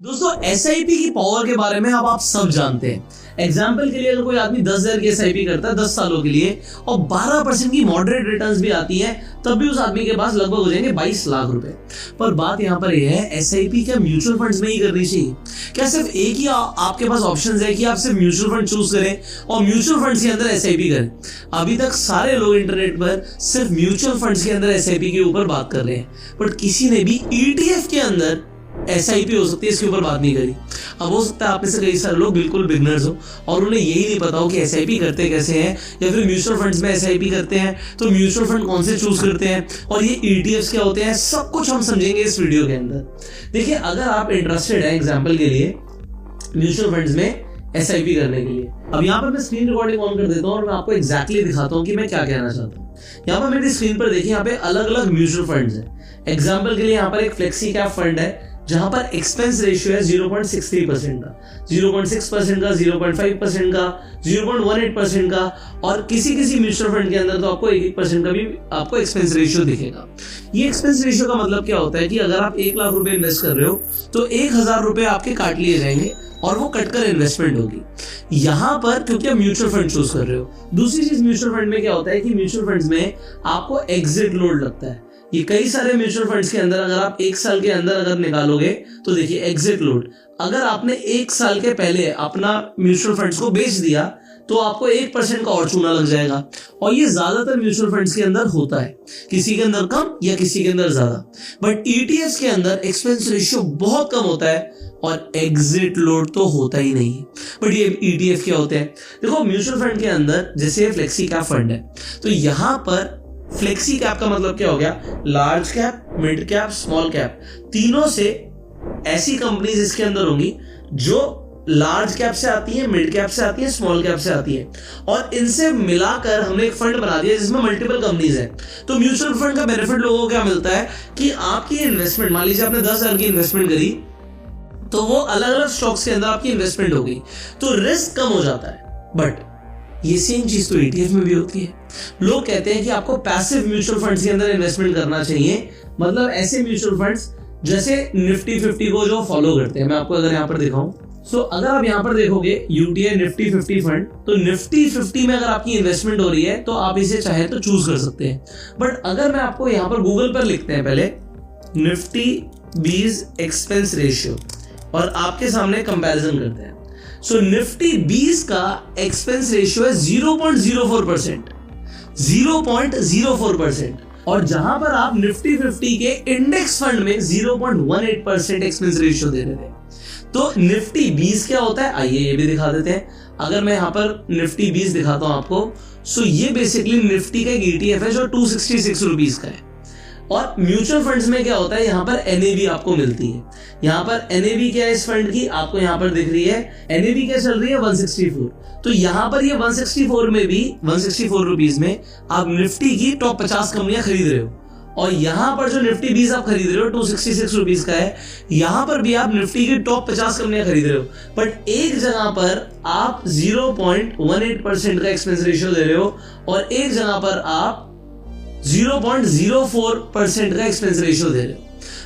दोस्तों एसआईपी की पावर के बारे में अब आप सब जानते हैं। एग्जाम्पल के लिए अगर कोई आदमी 10,000 की एसआईपी करता है 10 सालों के लिए और 12% की मॉडरेट रिटर्न्स भी आती है, तब भी उस आदमी के पास लगभग हो जाएंगे 22 लाख रुपए। पर बात यहाँ पर यह है, एसआईपी क्या म्यूचुअल फंड्स में ही करनी चाहिए? क्या सिर्फ एक ही आपके पास ऑप्शन है कि आप सिर्फ म्यूचुअल फंड चूज करें और म्यूचुअल फंड्स के अंदर एसआईपी करें? अभी तक सारे लोग इंटरनेट पर सिर्फ म्यूचुअल फंड्स के अंदर एसआईपी के ऊपर बात कर रहे हैं, बट किसी ने भी ईटीएफ के अंदर एसआईपी हो सकती है इसके ऊपर बात नहीं करी। अब हो सकता है आप में से कई सारे लोग बिल्कुल बिगनर्स हो और उन्हें यही नहीं पता हो कि एसआईपी करते कैसे हैं, या फिर म्यूचुअल फंड्स में एसआईपी करते हैं तो म्यूचुअल फंड कौन से चूज करते हैं और ये ईटीएफ्स क्या होते हैं, सब कुछ हम समझेंगे इस वीडियो के अंदर। देखिए, अगर आप इंटरेस्टेड हैं एग्जाम्पल के लिए म्यूचुअल फंड्स में एसआईपी करने के लिए, अब यहाँ पर मैं स्क्रीन रिकॉर्डिंग ऑन कर देता हूँ और मैं आपको एग्जैक्टली दिखाता हूँ कि मैं क्या कहना चाहता हूँ। यहाँ पर मेरी स्क्रीन पर देखिए, यहाँ पे अलग अलग म्यूचुअल फंड्स हैं। एग्जाम्पल के लिए यहाँ पर एक फ्लेक्सी कैप फंड है जहां पर एक्सपेंस रेशियो है 0.63% का, 0.6% का, 0.5% का, 0.18% का, और किसी किसी म्यूचुअल फंड के अंदर तो आपको 1% का भी आपको एक्सपेंस रेशियो दिखेगा। ये एक्सपेंस रेशियो का मतलब क्या होता है कि अगर आप 1 लाख रुपए इन्वेस्ट कर रहे हो तो 1,000 रुपए आपके काट लिए जाएंगे और वो कटकर इन्वेस्टमेंट होगी यहां पर, क्योंकि आप म्यूचुअल फंड चूज कर रहे हो। दूसरी चीज म्यूचुअल फंड में क्या होता है कि म्यूचुअल फंड्स में आपको एग्जिट लोड लगता है। ये कई सारे म्यूचुअल फंड्स के अंदर अगर आप 1 साल के अंदर अगर निकालोगे तो देखिए एग्जिट लोड, अगर आपने 1 साल के पहले अपना म्यूचुअल फंड्स को बेच दिया तो आपको 1% का और चूना लग जाएगा, और ये ज्यादातर म्यूचुअल फंड्स के अंदर होता है, किसी के अंदर कम या किसी के अंदर ज्यादा। बट ईटीएफ के अंदर एक्सपेंस रेशियो बहुत कम होता है और एग्जिट लोड तो होता ही नहीं। बट ये ईटीएफ क्या होते हैं? देखो, म्यूचुअल फंड के अंदर जैसे फ्लेक्सी कैप फंड है तो यहां पर फ्लेक्सी कैप का मतलब क्या हो गया, large cap, mid cap, small cap, तीनों से ऐसी कंपनीज इसके अंदर होंगी जो लार्ज कैप से आती है, मिड कैप से आती है, स्मॉल कैप से आती है, और इनसे मिलाकर हमने एक फंड बना दिया जिसमें मल्टीपल कंपनीज है। तो म्यूचुअल फंड का बेनिफिट लोगों को क्या मिलता है कि आपकी इन्वेस्टमेंट, मान लीजिए आपने 10,000 की इन्वेस्टमेंट करी तो वो अलग अलग स्टॉक्स के अंदर आपकी इन्वेस्टमेंट हो गई तो रिस्क कम हो जाता है। बट ये सेम चीज तो ईटीएफ में भी होती है। लोग कहते हैं कि आपको पैसिव म्यूचुअल फंड्स के अंदर इन्वेस्टमेंट करना चाहिए, मतलब ऐसे म्यूचुअल फंड्स जैसे निफ्टी 50 को जो फॉलो करते हैं। मैं आपको अगर यहाँ पर दिखाऊं तो अगर आप यहाँ पर देखोगे यूटीआई निफ्टी 50 फंड, तो निफ्टी 50 में अगर आपकी इन्वेस्टमेंट हो रही है तो आप इसे चाहे तो चूज कर सकते हैं। बट अगर मैं आपको यहाँ पर गूगल पर लिखते हैं पहले निफ्टी 20 एक्सपेंस रेशियो और आपके सामने कंपैरिजन करते हैं, सो निफ्टी 20 का एक्सपेंस रेशियो है 0.04%, 0.04%, और जहां पर आप निफ्टी 50 के इंडेक्स फंड में 0.18% एक्सपेंस रेशियो दे रहे थे। तो निफ्टी 20 क्या होता है, आइए ये भी दिखा देते हैं। अगर मैं यहां पर निफ्टी 20 दिखाता हूं आपको, सो ये बेसिकली निफ्टी का एक ईटीएफ है जो 266 रुपीज का है। और म्यूचुअल फंड्स में क्या होता है, यहाँ पर एनएवी आपको मिलती है। यहाँ पर एनएवी क्या है इस फंड की, आपको यहाँ पर दिख रही है एनएवी क्या चल रही है 164। तो यहाँ पर ये 164 में भी 164 रुपीज में आप निफ्टी की टॉप 50 कंपनियां खरीद रहे हो, और यहाँ पर जो निफ्टी 20 आप खरीद रहे हो 266 रुपीज का है, यहाँ पर भी आप निफ्टी की टॉप 50 कंपनियां खरीद रहे हो। बट एक जगह पर आप 0.18% का एक्सपेंस रेशियो दे रहे हो और एक जगह पर आप 0.04% का एक्सपेंस रेशियो दे रहे हो।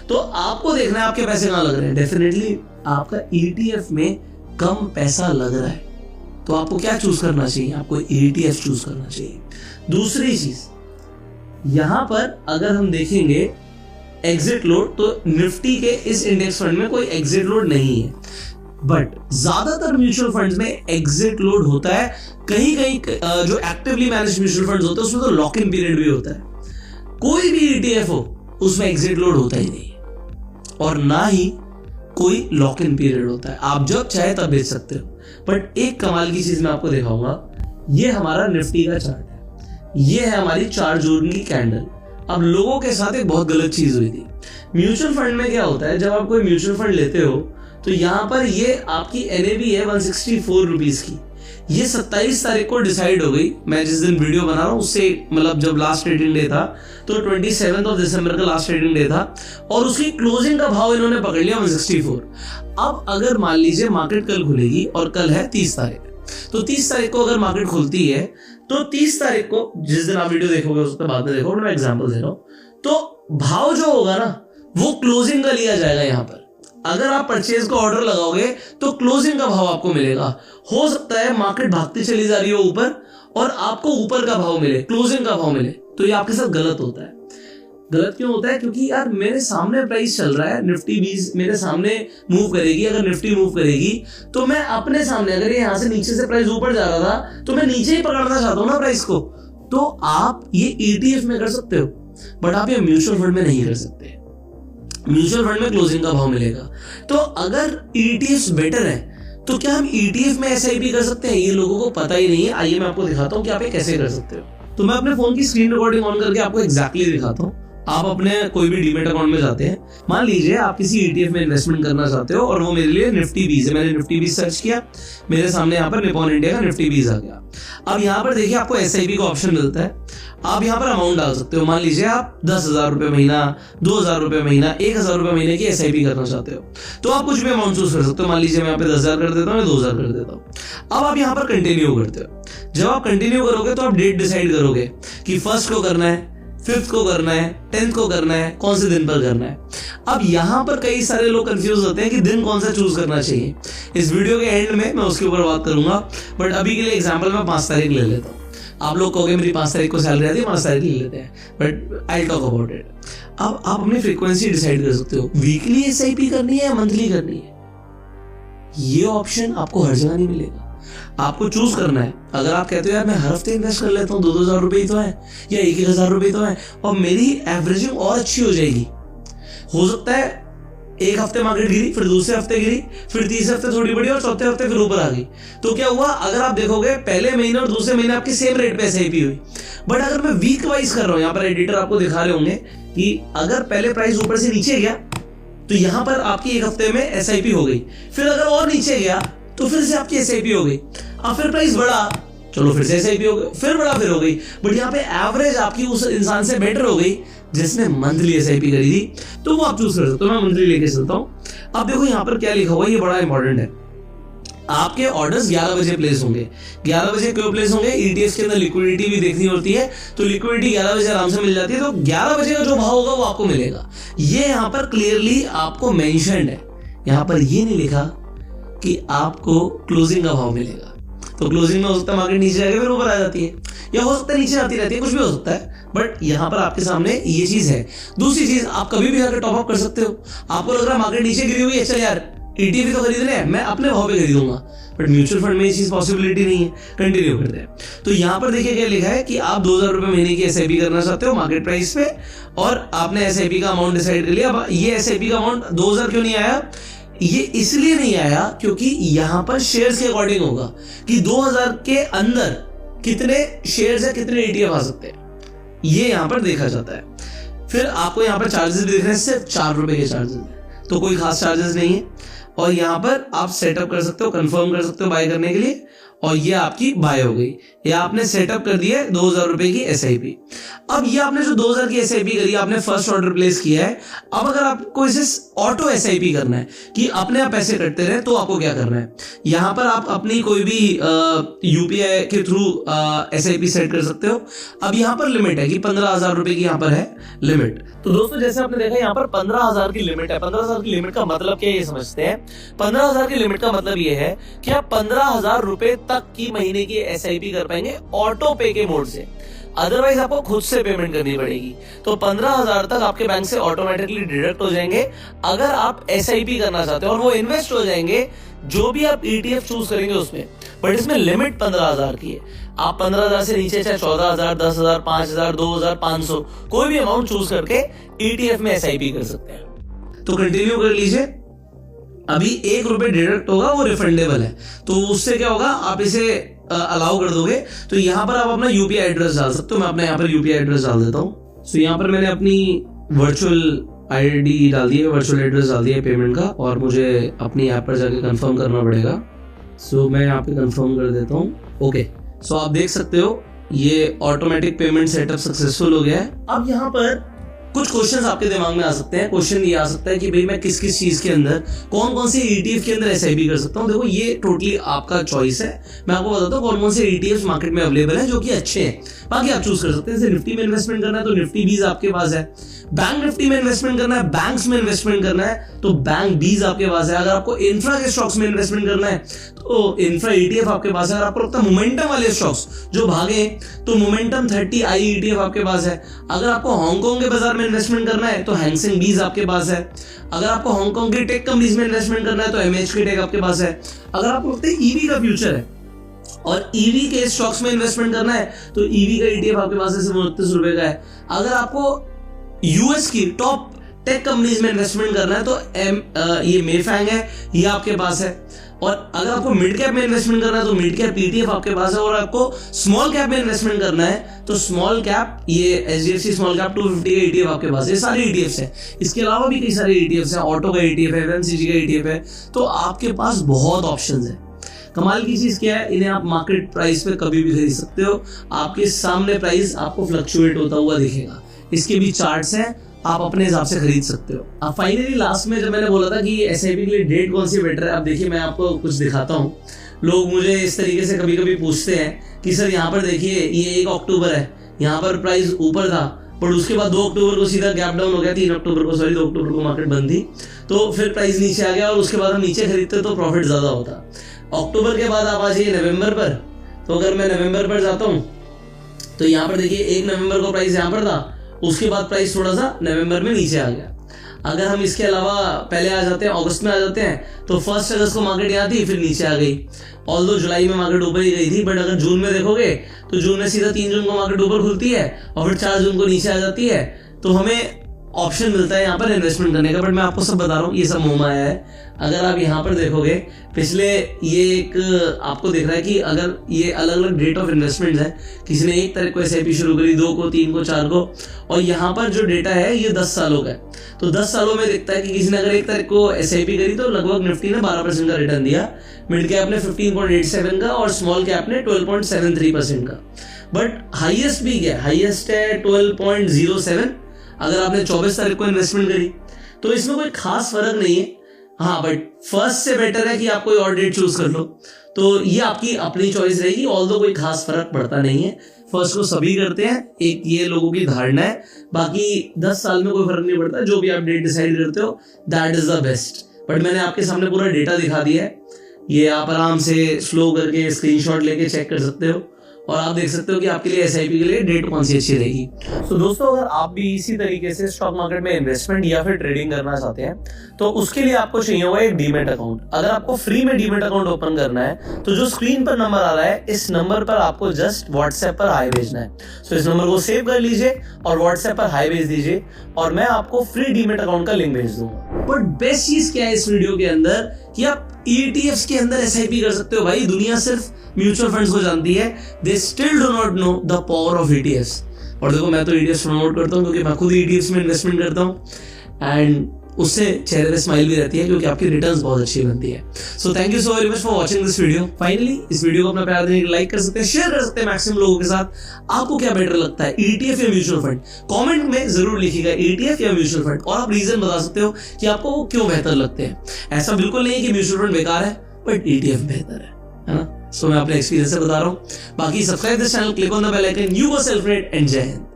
तो आपको देखना है आपके पैसे कहां लग रहे हैं। डेफिनेटली आपका ईटीएफ में कम पैसा लग रहा है, तो आपको क्या चूज करना चाहिए, आपको ईटीएफ चूज करना चाहिए। दूसरी चीज, यहां पर अगर हम देखेंगे एग्जिट लोड, तो निफ्टी के इस इंडेक्स फंड में कोई एग्जिट लोड नहीं है, बट ज्यादातर म्यूचुअल फंड्स में एग्जिट लोड होता है। कहीं कहीं जो एक्टिवली मैनेज म्यूचुअल फंड्स होते हैं उसमें तो लॉक इन पीरियड भी होता है। कोई भी ईटीएफ हो उसमें एग्जिट लोड होता ही नहीं और ना ही कोई लॉक इन पीरियड होता है, आप जब चाहे तब बेच सकते हो। बट एक कमाल की चीज मैं आपको दिखाऊंगा, ये हमारा निफ्टी का चार्ट है, ये है हमारी 4 जून की कैंडल। अब लोगों के साथ एक बहुत गलत चीज हुई थी। म्यूचुअल फंड में क्या होता है, जब आप कोई म्यूचुअल फंड लेते हो तो यहाँ पर ये आपकी एनएवी है 164 रुपीज की, ये 27 तारीख को डिसाइड हो गई। मैं जिस दिन वीडियो बना रहा हूँ उससे मतलब जब लास्ट ट्रेडिंग डे था तो 27 दिसंबर का लास्ट ट्रेडिंग डे था, और उसकी क्लोजिंग का भाव इन्होंने पकड़ लिया 164। अब अगर मान लीजिए मार्केट कल खुलेगी और कल है 30 तारीख, तो 30 तारीख को अगर मार्केट खुलती है तो 30 तारीख को जिस दिन आप वीडियो देखोगे उसके बाद में देखो, मैं एग्जाम्पल दे रहा हूँ, तो भाव जो होगा ना वो क्लोजिंग का लिया जाएगा यहाँ पर। अगर आप परचेज का ऑर्डर लगाओगे तो क्लोजिंग का भाव आपको मिलेगा। हो सकता है मार्केट भागती चली जा रही हो ऊपर और आपको ऊपर का भाव मिले, क्लोजिंग का भाव मिले, तो ये आपके साथ गलत होता है। गलत क्यों होता है? क्योंकि यार मेरे सामने प्राइस चल रहा है, निफ्टी 20 मेरे सामने मूव करेगी, अगर निफ्टी मूव करेगी तो मैं अपने सामने, अगर ये यहाँ से नीचे से प्राइस ऊपर जा रहा था तो मैं नीचे ही पकड़ना चाहता हूँ ना प्राइस को। तो आप ये ETF में कर सकते हो, बट आप ये म्यूचुअल फंड में नहीं कर सकते। म्यूचुअल फंड में क्लोजिंग का भाव मिलेगा। तो अगर ETFs बेटर है तो क्या हम ETF में SIP कर सकते हैं? ये लोगों को पता ही नहीं है। आइए मैं आपको दिखाता हूँ कि आप ये कैसे कर सकते हो। तो मैं अपने फोन की स्क्रीन रिकॉर्डिंग ऑन करके आपको एग्जैक्टली दिखाता हूँ। आप अपने कोई भी डीमेट अकाउंट में जाते हैं, मान लीजिए आप किसी ETF में इन्वेस्टमेंट करना चाहते हो और वो मेरे लिए निफ्टी 20 है। मैंने निफ्टी 20 सर्च किया, मेरे सामने यहाँ पर निपॉन इंडिया का निफ्टी 20 आ गया। अब यहाँ पर देखिए आपको SIP का ऑप्शन मिलता है। आप यहाँ पर अमाउंट डाल सकते हो। मान लीजिए आप 10,000 रुपये महीना, 2,000 रुपये महीना, 1,000 रुपये महीने की SIP करना चाहते हो, तो आप कुछ भी अमाउंट चूज कर सकते हो। मान लीजिए मैं यहाँ पे 10,000 कर देता हूँ, मैं 2,000 कर देता हूँ। अब आप यहाँ पर कंटिन्यू करते हो। जब आप कंटिन्यू करोगे तो आप डेट डिसाइड करोगे कि 1st को करना है, 5th को करना है, 10th को करना है, कौन से दिन पर करना है। अब यहाँ पर कई सारे लोग कंफ्यूज होते हैं कि दिन कौन सा चूज करना चाहिए। इस वीडियो के एंड में मैं उसके ऊपर बात करूंगा, बट अभी के लिए एग्जांपल मैं 5 तारीख ले लेता हूँ। आप लोग कहोगे मेरी 5 तारीख को सैलरी आती है, 5 तारीख ले लेते हैं, but I talk about it. अब आप अपनी फ्रीक्वेंसी डिसाइड कर सकते हो, वीकली SIP करनी है या मंथली करनी है। ये ऑप्शन आपको हर जगह नहीं मिलेगा, आपको चूज करना है। अगर आप कहते हो यार मैं हर हफ्ते इन्वेस्ट कर लेता हूँ, 2,000 रुपए ही तो है या 1,000 रुपए तो है और मेरी एवरेजिंग और अच्छी हो जाएगी। हो सकता है एक हफ्ते मार्केट गिरी, फिर दूसरे हफ्ते गिरी, फिर तीसरे हफ्ते थोड़ी बढ़ी और चौथे हफ्ते फिर ऊपर आ गई। तो क्या हुआ, अगर आप देखोगे पहले महीने और दूसरे महीने आपकी सेम रेट पे SIP हुई। बट अगर मैं वीक वाइज कर रहा हूँ, यहाँ पर एडिटर आपको दिखा रहे होंगे कि अगर पहले प्राइस ऊपर से नीचे गया तो यहाँ पर आपकी एक हफ्ते में SIP हो गई, फिर अगर और नीचे गया तो फिर से आपकी SIP हो गई। अब फिर प्राइस बढ़ा, चलो फिर से SIP हो गई, फिर बढ़ा, फिर हो गई। बट यहाँ पे एवरेज आपकी उस इंसान से बेटर हो गई जिसने मंथली SIP करी थी, तो वो आप चूज कर सकते हो। मैं मंथली लेके चलता हूँ। अब देखो यहाँ पर क्या लिखा हुआ है, ये बड़ा इंपॉर्टेंट है। आपके ऑर्डर्स 11 बजे प्लेस होंगे। 11 बजे क्यों प्लेस होंगे? ETFs के अंदर लिक्विडिटी भी देखनी होती है, तो लिक्विडिटी 11 बजे आराम से मिल जाती है। तो 11 बजे का जो भाव होगा वो आपको मिलेगा। ये यहाँ पर क्लियरली आपको मेंशन्ड है। यहाँ पर ये नहीं लिखा कि आपको क्लोजिंग का भाव मिलेगा। तो क्लोजिंग में हो सकता है मार्केट नीचे जाके फिर ऊपर आ जाती है, या हो सकता है नीचे आती रहती है, कुछ भी हो सकता है। बट यहाँ पर आपके सामने ये चीज है। दूसरी चीज, आप कभी भी आकर टॉप अप कर सकते हो। आपको लग रहा है मार्केट नीचे गिरी हुई है, चल यार ETF तो खरीदने हैं, मैं अपने भाव पे खरीदूंगा, बट म्यूचुअल फंड में ये चीज पॉसिबिलिटी नहीं है। कंटिन्यू करते हैं। तो यहाँ पर देखिए क्या लिखा है कि आप 2,000 रुपये महीने की SIP करना चाहते हो मार्केट प्राइस पे, और आपने SIP का अमाउंट डिसाइड कर लिया। अब ये SIP का अमाउंट 2,000 क्यों नहीं आया? ये इसलिए नहीं आया क्योंकि यहां पर शेयर्स के अकॉर्डिंग होगा कि 2000 के अंदर कितने शेयर्स है, कितने ETF आ सकते हैं, ये यहां पर देखा जाता है। फिर आपको यहां पर चार्जेस भी दिख रहे हैं, सिर्फ 4 रुपए के चार्जेस है, तो कोई खास चार्जेस नहीं है। और यहां पर आप सेटअप कर सकते हो, कंफर्म कर सकते हो बाय करने के लिए, और ये आपकी बाय हो गई। या आपने सेटअप कर दिया 2,000 रुपए की SIP। अब ये आपने जो 2,000 की SIP करी, आपने फर्स्ट ऑर्डर प्लेस किया है। अब अगर आपको इसे ऑटो SIP करना है कि अपने आप पैसे कटते रहे, तो आपको क्या करना है, यहाँ पर आप अपनी कोई भी UPI के थ्रू SIP सेट कर सकते हो। अब यहाँ पर लिमिट है कि 15,000 रुपए की यहाँ पर है लिमिट। तो दोस्तों जैसे आपने देखा यहाँ पर 15,000 की लिमिट है। 15,000 की लिमिट का मतलब क्या है ये समझते हैं। 15,000 की लिमिट का मतलब ये है कि आप 15,000 रुपए तक की महीने की SIP कर पाएंगे ऑटो पे के मोड से। अदरवाइज आपको खुद से पेमेंट करनी पड़ेगी। तो 15,000 तक आपके बैंक से ऑटोमेटिकली डिडक्ट हो जाएंगे अगर आप SIP करना चाहते हो, और वो इन्वेस्ट हो जाएंगे जो भी आप ETF चूज करेंगे उसमें। बट इसमें लिमिट 15,000 की है। आप 15,000 से नीचे चाहे 14,000, 10,000, 5,000, 2,000, 500 कोई भी अमाउंट चूज करके ETF में SIP कर सकते हैं। तो कंटिन्यू कर लीजिए। अभी 1 रुपए डिडक्ट होगा, वो रिफंडेबल है, तो उससे क्या होगा, आप इसे अलाउ कर दोगे। तो यहाँ पर आप अपना UPI एड्रेस डाल सकते हो। मैं अपने यहाँ पर UPI एड्रेस डाल देता हूँ। सो यहाँ पर मैंने अपनी वर्चुअल ID डाल दी है, वर्चुअल एड्रेस डाल दिया है पेमेंट का, और मुझे अपनी ऐप पर जाके कंफर्म करना पड़ेगा। सो मैं यहाँ पे कंफर्म कर देता हूँ। ओके, सो आप देख सकते हो ये ऑटोमेटिक पेमेंट सेटअप सक्सेसफुल हो गया है। अब यहाँ पर कुछ क्वेश्चंस आपके दिमाग में आ सकते हैं। क्वेश्चन ये आ सकता है कि भाई मैं किस किस चीज के अंदर, कौन कौन से ETF के अंदर SIP कर सकता हूँ। देखो ये टोटली आपका चॉइस है। मैं आपको बताता हूँ कौन कौन से ETFs मार्केट में अवेलेबल है जो कि अच्छे हैं, बाकी आप चूज कर सकते हैं। जैसे निफ्टी में इन्वेस्टमेंट करना है तो निफ्टी 20 आपके पास है, बैंक निफ्टी में इन्वेस्टमेंट करना है, बैंक्स में इन्वेस्टमेंट करना है तो बैंक बीज आपके पास है। अगर आपको इंफ्रा के स्टॉक्स में इन्वेस्टमेंट करना है तो इंफ्रा ईटीएफ आपके पास है। अगर आपको लगता है मोमेंटम वाले स्टॉक्स जो भागे तो मोमेंटम 30 आई ईटीएफ आपके पास है। अगर आपको हांगकांग के बाजार में इन्वेस्टमेंट करना है तो हैंगसेंग बीज आपके पास है। अगर आपको हांगकांग की टेक कंपनीज में इन्वेस्टमेंट करना है तो एमएचके टेक आपके पास है। अगर आपको लगता है ईवी का फ्यूचर है और ईवी के स्टॉक्स में इन्वेस्टमेंट करना है तो ईवी का ईटीएफ आपके पास है, सिर्फ 29 रुपए का है। अगर आपको यूएस की टॉप टेक कंपनीज में इन्वेस्टमेंट करना है तो ये मेफैंग है, ये आपके पास है। और अगर आपको मिड कैप में इन्वेस्टमेंट करना है तो मिड कैप ईटीएफ आपके पास है। और आपको स्मॉल कैप में इन्वेस्टमेंट करना है तो स्मॉल कैप ये एचडीएफसी स्मॉल कैप 250 का ईटीएफ आपके पास है। ये सारे ईटीएफ्स हैं। इसके अलावा भी कई सारे ईटीएफ्स हैं, ऑटो का ईटीएफ है, एफएमसीजी का ईटीएफ है। तो आपके पास बहुत ऑप्शंस है। कमाल की चीज क्या है, इन्हें आप मार्केट प्राइस पे कभी भी खरीद सकते हो। आपके सामने प्राइस आपको फ्लक्चुएट होता हुआ दिखेगा। इसके भी चार्ट्स हैं, आप अपने हिसाब से खरीद सकते हो। अब फाइनली लास्ट में जब मैंने बोला था कि एसआईपी के लिए डेट कौन सी बेटर है, अब देखिए मैं आपको कुछ दिखाता हूँ। लोग मुझे इस तरीके से कभी कभी पूछते हैं कि सर यहाँ पर देखिए ये 1 अक्टूबर है, यहाँ पर प्राइस ऊपर था पर उसके बाद 2 अक्टूबर को सीधा गैप डाउन हो गया, 2 अक्टूबर को मार्केट बंद थी तो फिर प्राइस नीचे आ गया और उसके बाद हम नीचे खरीदते तो प्रॉफिट ज्यादा होता। अक्टूबर के बाद आप आ जाइए नवंबर पर, तो अगर मैं नवंबर पर जाता हूँ तो यहाँ पर देखिए 1 नवंबर को प्राइस यहाँ पर था, उसके बाद प्राइस थोड़ा सा नवंबर में नीचे आ गया। अगर हम इसके अलावा पहले आ जाते हैं, अगस्त में आ जाते हैं तो 1 अगस्त को मार्केट यहाँ थी फिर नीचे आ गई। ऑल्दो जुलाई में मार्केट ऊपर ही गई थी, बट अगर जून में देखोगे तो जून में सीधा 3 जून को मार्केट ऊपर खुलती है और फिर 4 जून को नीचे आ जाती है। तो हमें ऑप्शन मिलता है यहाँ पर इन्वेस्टमेंट करने का। बट मैं आपको सब बता रहा हूँ, ये सब मोह माया है। अगर आप यहाँ पर देखोगे पिछले ये एक आपको दिख रहा है कि अगर ये अलग अलग डेट ऑफ इन्वेस्टमेंट है, किसी ने 1 तारीख को एसआईपी शुरू करी, 2 को, 3 को, 4 को, और यहाँ पर जो डेटा है ये 10 सालों का है। तो 10 सालों में दिखता है कि किसी ने अगर 1 तारीख को एसआईपी करी तो लगभग निफ्टी ने 12% का रिटर्न दिया, मिड कैप ने 15.87 का और स्मॉल कैप ने 12.73% का। बट हाईएस्ट भी क्या, हाईएस्ट है 12.07 अगर आपने 24 तारीख को इन्वेस्टमेंट करी। तो इसमें कोई खास फर्क नहीं है। हाँ, बट फर्स्ट से बेटर है कि आप कोई और डेट चूज कर लो। तो ये आपकी अपनी चॉइस रहेगी, ऑल्दो कोई खास फर्क पड़ता नहीं है। फर्स्ट को सभी करते हैं, एक ये लोगों की धारणा है। बाकी 10 साल में कोई फर्क नहीं पड़ता, जो भी आप डेट डिसाइड करते हो that is the best. But मैंने आपके सामने पूरा डेटा दिखा दिया है, ये आप आराम से स्लो करके स्क्रीनशॉट लेके चेक कर सकते हो और आप देख सकते हो कि आपके लिए एसआईपी के लिए डेट कौन सी अच्छी रहेगी। तो दोस्तों, अगर आप भी इसी तरीके से स्टॉक मार्केट में इन्वेस्टमेंट या फिर ट्रेडिंग करना चाहते हैं तो उसके लिए आपको चाहिए होगा एक डीमैट अकाउंट। अगर आपको फ्री में डीमैट अकाउंट ओपन करना है तो जो स्क्रीन पर नंबर आ रहा है, इस नंबर पर आपको जस्ट व्हाट्सएप पर हाई भेजना है। तो इस नंबर को सेव कर लीजिए और व्हाट्सएप पर हाई भेज दीजिए और मैं आपको फ्री डीमैट अकाउंट का लिंक भेज दूंगा। बट बेस्ट चीज क्या है इस वीडियो के अंदर कि आप ETFs के अंदर एसआईपी कर सकते हो। भाई दुनिया सिर्फ म्यूचुअल फंड्स को जानती है, they still do not know the power of ETFs। और देखो, मैं तो ETFs प्रमोट करता हूँ क्योंकि मैं खुद ETFs में इन्वेस्टमेंट करता हूँ एंड उससे चेहरे पे स्माइल भी रहती है क्योंकि आपकी रिटर्न्स बहुत अच्छी बनती है। So thank you so very much for watching this video. Finally इस वीडियो को अपना प्यार देने के लाइक कर सकते हैं, शेयर कर सकते हैं मैक्सिमम लोगों के साथ। आपको क्या बेटर लगता है, ETF या म्यूचुअल फंड? कमेंट में जरूर लिखिएगा ETF या म्यूचुअल फंड, और आप रीजन बता सकते हो कि आपको वो क्यों बेहतर लगते हैं। ऐसा बिल्कुल नहीं है कि म्यूचुअल फंड बेकार है, बट ETF बेहतर है ना। सो मैं अपने एक्सपीरियंस से बता रहा हूँ। बाकी subscribe this channel, click on the bell icon. You go self made and जय हिंद।